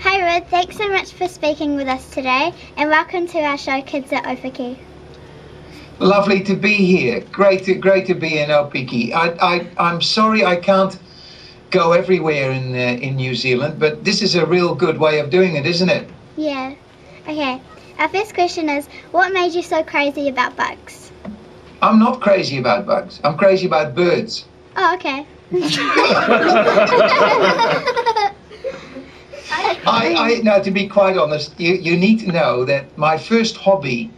Hi Ruud, thanks so much for speaking with us today and welcome to our show Kids at Opiki. Lovely to be here. Great to be in Opiki. I'm sorry I can't go everywhere in New Zealand, but this is a real good way of doing it, isn't it? Yeah. Okay. Our first question is, what made you so crazy about bugs? I'm not crazy about bugs. I'm crazy about birds. Oh, okay. Now, to be quite honest, you need to know that my first hobby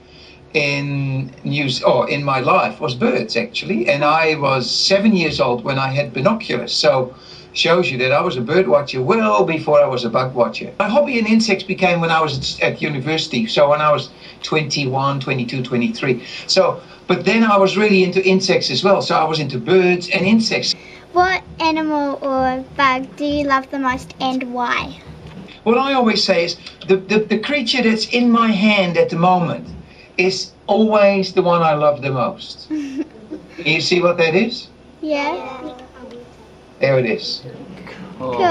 in my life was birds, actually, and I was 7 years old when I had binoculars. So shows you that I was a bird watcher well before I was a bug watcher. My hobby in insects became when I was at university, so when I was 21, 22, 23. But then I was really into insects as well, so I was into birds and insects. What animal or bug do you love the most and why? What I always say is the creature that's in my hand at the moment is always the one I love the most. You see what that is? Yeah. There it is. Cool.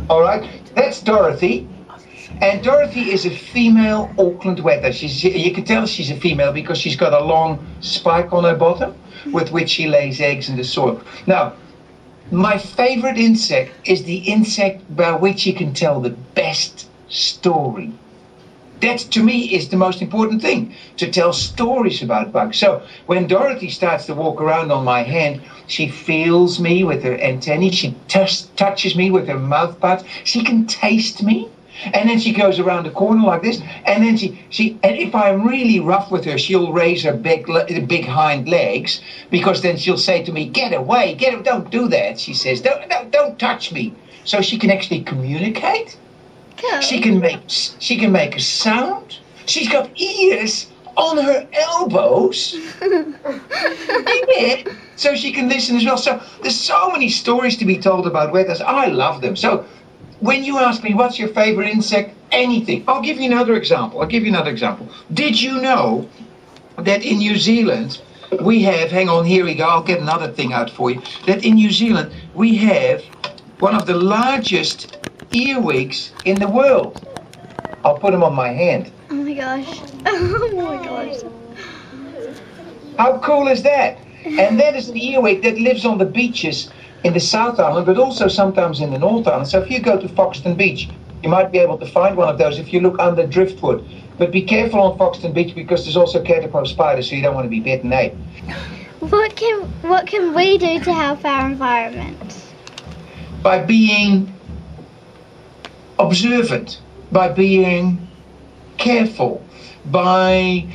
All right, that's Dorothy. And Dorothy is a female Auckland wether. You can tell she's a female because she's got a long spike on her bottom with which she lays eggs in the soil. Now, my favorite insect is the insect by which you can tell the best story. That, to me, is the most important thing, to tell stories about bugs. So when Dorothy starts to walk around on my hand, she feels me with her antennae, she touches me with her mouth parts, she can taste me, and then she goes around the corner like this, and then and if I'm really rough with her, she'll raise her big hind legs, because then she'll say to me, get away, don't do that, she says, don't touch me. So she can actually communicate. Cool. She can make a sound. She's got ears on her elbows. Yeah, so she can listen as well. So there's so many stories to be told about weathers. I love them. So when you ask me what's your favorite insect, anything. I'll give you another example. Did you know that in New Zealand we have, hang on, here we go, I'll get another thing out for you, that in New Zealand we have one of the largest earwigs in the world. I'll put them on my hand. Oh my gosh. Oh my gosh. How cool is that? And that is an earwig that lives on the beaches in the South Island, but also sometimes in the North Island. So if you go to Foxton Beach, you might be able to find one of those if you look under driftwood. But be careful on Foxton Beach because there's also caterpillar spiders, so you don't want to be bitten, eh? What can we do to help our environment? By being observant, by being careful, by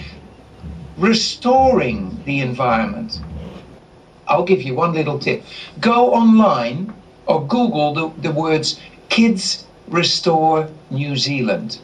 restoring the environment. I'll give you one little tip. Go online or Google the words Kids Restore New Zealand.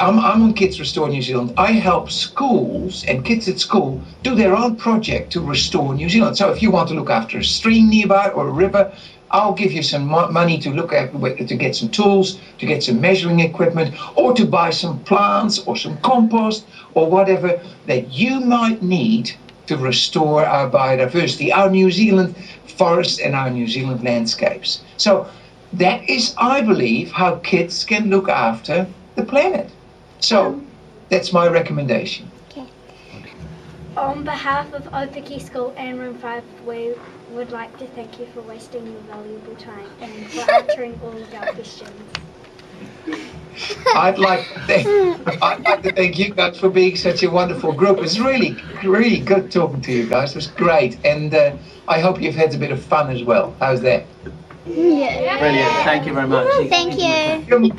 I'm on Kids Restore New Zealand. I help schools and kids at school do their own project to restore New Zealand. So if you want to look after a stream nearby or a river, I'll give you some money to look at, to get some tools, to get some measuring equipment, or to buy some plants or some compost or whatever that you might need to restore our biodiversity, our New Zealand forests and our New Zealand landscapes. So that is, I believe, how kids can look after the planet. So that's my recommendation. Okay. On behalf of Opiki School and Room 5, we would like to thank you for wasting your valuable time and for answering all of our questions. I'd like to thank you guys for being such a wonderful group. It's really good talking to you guys. It was great, and I hope you've had a bit of fun as well. How's that? Yeah. Brilliant. Thank you very much. Thank you.